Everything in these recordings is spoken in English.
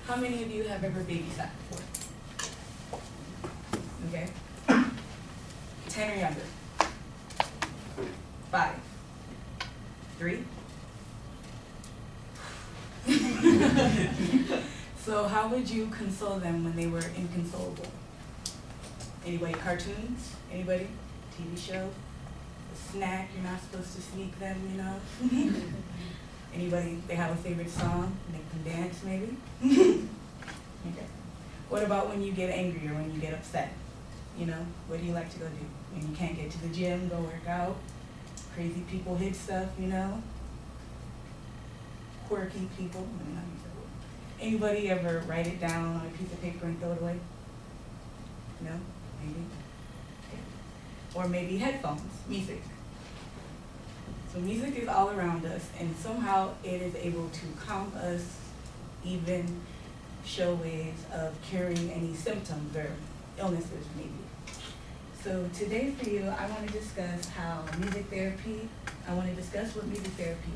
How many of you have ever babysat before? Okay. 10 or younger. 5. 3. So how would you console them when they were inconsolable? Anybody? Cartoons? Anybody? TV show? A snack you're not supposed to sneak them, you know? Anybody? They have a favorite song? Make them dance, maybe? Okay. What about when you get angry or when you get upset? You know, what do you like to go do? When you can't get to the gym, go work out? Crazy people hit stuff, you know? Quirky people. Let me not use that word. Anybody ever write it down on a piece of paper and throw it away? No? Maybe? Okay. Or maybe headphones, music. So music is all around us, and somehow it is able to calm us, even show ways of curing any symptoms or illnesses maybe. So today for you, I want to discuss what music therapy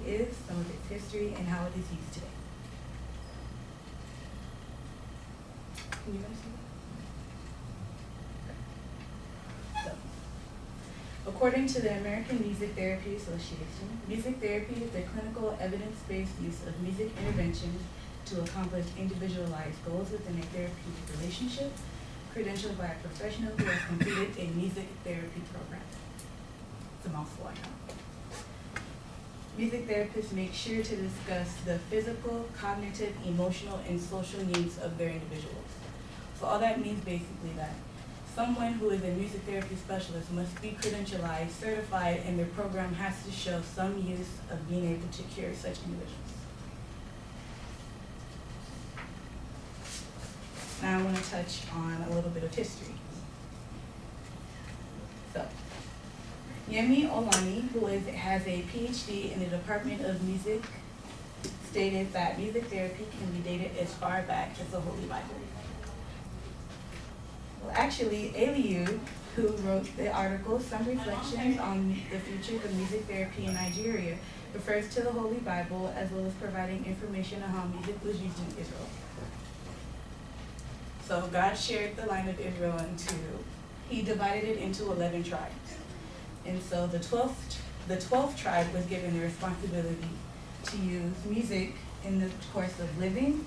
is, some of its history, and how it is used today. Can you guys see that? So, according to the American Music Therapy Association, music therapy is the clinical evidence-based use of music interventions to accomplish individualized goals within a therapeutic relationship, credentialed by a professional who has completed a music therapy program. It's a mouthful, I know. Music therapists make sure to discuss the physical, cognitive, emotional, and social needs of their individuals. So all that means basically that someone who is a music therapy specialist must be credentialized, certified, and their program has to show some use of being able to cure such individuals. Now I want to touch on a little bit of history. So, Yemi Olani, who has a PhD in the Department of Music, stated that music therapy can be dated as far back as the Holy Bible. Well, actually, Eliud, who wrote the article, Some Reflections on the Futures of Music Therapy in Nigeria, refers to the Holy Bible as well as providing information on how music was used in Israel. So God shared the line of Israel He divided it into 11 tribes. And so the 12th tribe was given the responsibility to use music in the course of living,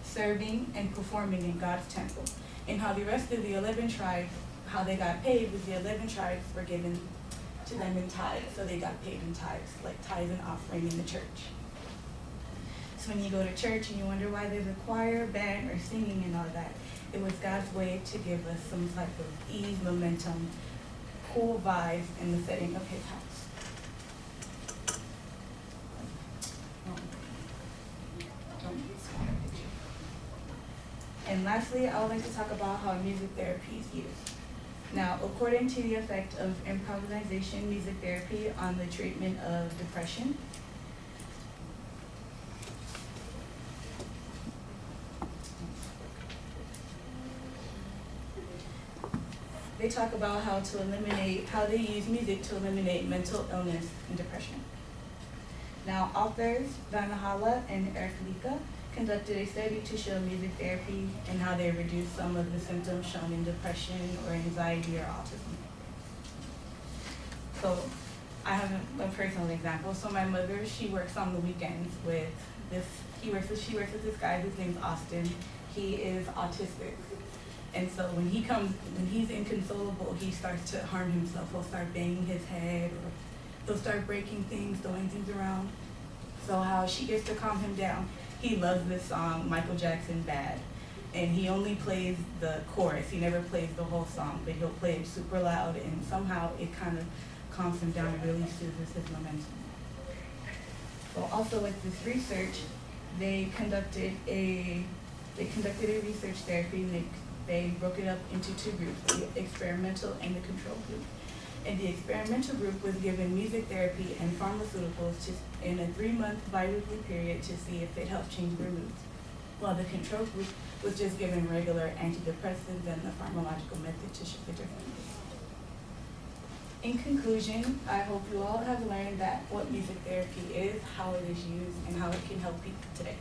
serving, and performing in God's temple. And how the rest of the 11 tribes, how they got paid was the 11 tribes were given to them in tithes. So they got paid in tithes, like tithes and offering in the church. So when you go to church and you wonder why there's a choir, band, or singing and all that, it was God's way to give us some type of ease, momentum, cool vibes in the setting of his house. And lastly, I would like to talk about how music therapy is used. Now, according to the effect of improvisation music therapy on the treatment of depression, they talk about how they use music to eliminate mental illness and depression. Now, authors Dana Hala and Eric Lika conducted a study to show music therapy and how they reduce some of the symptoms shown in depression or anxiety or autism. So I have a personal example. So my mother, she works on the weekends with she works with this guy whose name's Austin. He is autistic. And so when he's inconsolable, he starts to harm himself. He'll start banging his head, or he'll start breaking things, throwing things around. So how she gets to calm him down, he loves this song, Michael Jackson, Bad. And he only plays the chorus. He never plays the whole song, but he'll play it super loud, and somehow it kind of calms him down and really soothes his momentum. So also with this research, they conducted a research therapy, and they broke it up into two groups, the experimental and the control group. And the experimental group was given music therapy and pharmaceuticals in a 3-month bi-weekly period to see if it helped change their moods, while the control group was just given regular antidepressants and the pharmacological method to show the difference. In conclusion, I hope you all have learned that what music therapy is, how it is used, and how it can help people today.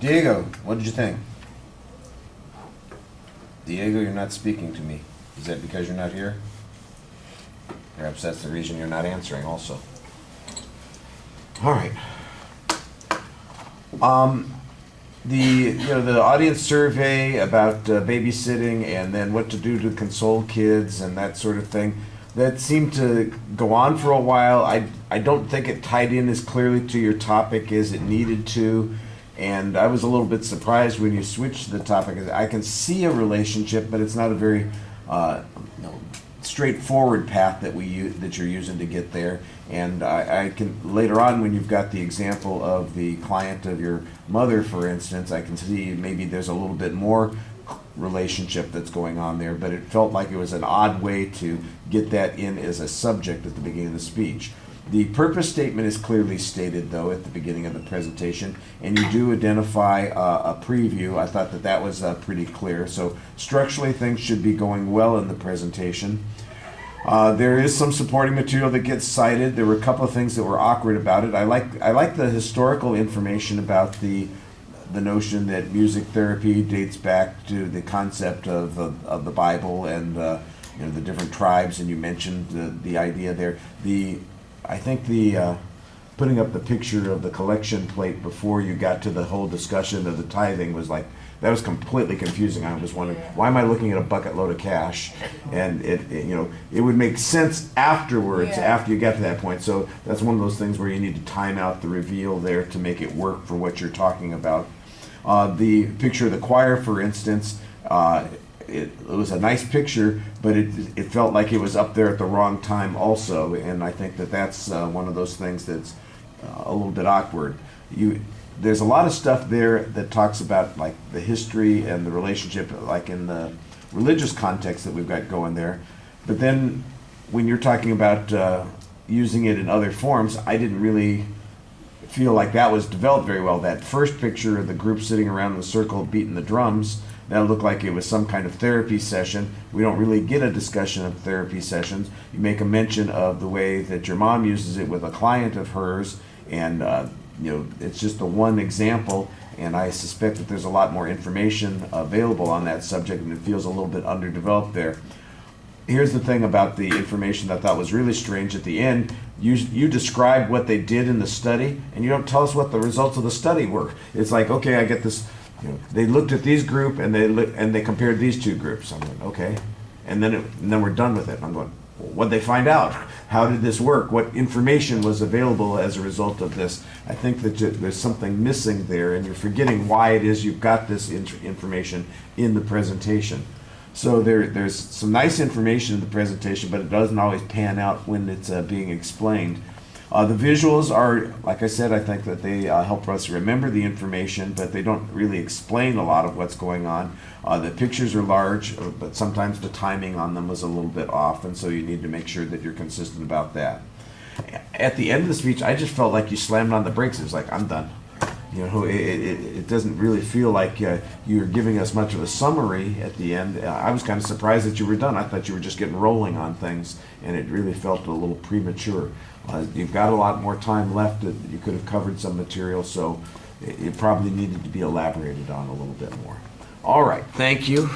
Diego, what did you think? Diego, you're not speaking to me. Is that because you're not here? Perhaps that's the reason you're not answering also. All right. The audience survey about babysitting and then what to do to console kids and that sort of thing, that seemed to go on for a while. I don't think it tied in as clearly to your topic as it needed to, and I was a little bit surprised when you switched the topic. I can see a relationship, but it's not a very straightforward path that you're using to get there. And I can later on, when you've got the example of the client of your mother, for instance, I can see maybe there's a little bit more relationship that's going on there, but it felt like it was an odd way to get that in as a subject at the beginning of the speech. The purpose statement is clearly stated, though, at the beginning of the presentation, and you do identify a preview. I thought that was pretty clear. So structurally, things should be going well in the presentation. There is some supporting material that gets cited. There were a couple of things that were awkward about it. I like the historical information about the notion that music therapy dates back to the concept of the Bible and the different tribes, and you mentioned the idea there. I think the putting up the picture of the collection plate before you got to the whole discussion of the tithing was like, that was completely confusing. I was wondering, why am I looking at a bucket load of cash? And it would make sense afterwards, after you get to that point. So that's one of those things where you need to time out the reveal there to make it work for what you're talking about. The picture of the choir, for instance, it was a nice picture, but it felt like it was up there at the wrong time also, and I think that's one of those things that's a little bit awkward. There's a lot of stuff there that talks about like the history and the relationship, like in the religious context that we've got going there, but then when you're talking about using it in other forms, I didn't really feel like that was developed very well. That first picture of the group sitting around in a circle beating the drums, that looked like it was some kind of therapy session. We don't really get a discussion of therapy sessions. You make a mention of the way that your mom uses it with a client of hers, and it's just the one example, and I suspect that there's a lot more information available on that subject, and it feels a little bit underdeveloped there. Here's the thing about the information that I thought was really strange at the end. You describe what they did in the study, and you don't tell us what the results of the study were. It's like, okay, I get this. They looked at these group and they compared these two groups. I'm going, okay, and then we're done with it. I'm going, well, what'd they find out? How did this work? What information was available as a result of this? I think that there's something missing there, and you're forgetting why it is you've got this information in the presentation. So there's some nice information in the presentation, but it doesn't always pan out when it's being explained. The visuals are, like I said, I think that they help us remember the information, but they don't really explain a lot of what's going on. The pictures are large, but sometimes the timing on them was a little bit off, and so you need to make sure that you're consistent about that. At the end of the speech, I just felt like you slammed on the brakes. It was like, I'm done. It doesn't really feel like you're giving us much of a summary at the end. I was kind of surprised that you were done. I thought you were just getting rolling on things, and it really felt a little premature. You've got a lot more time left. You could have covered some material, so it probably needed to be elaborated on a little bit more. All right, thank you.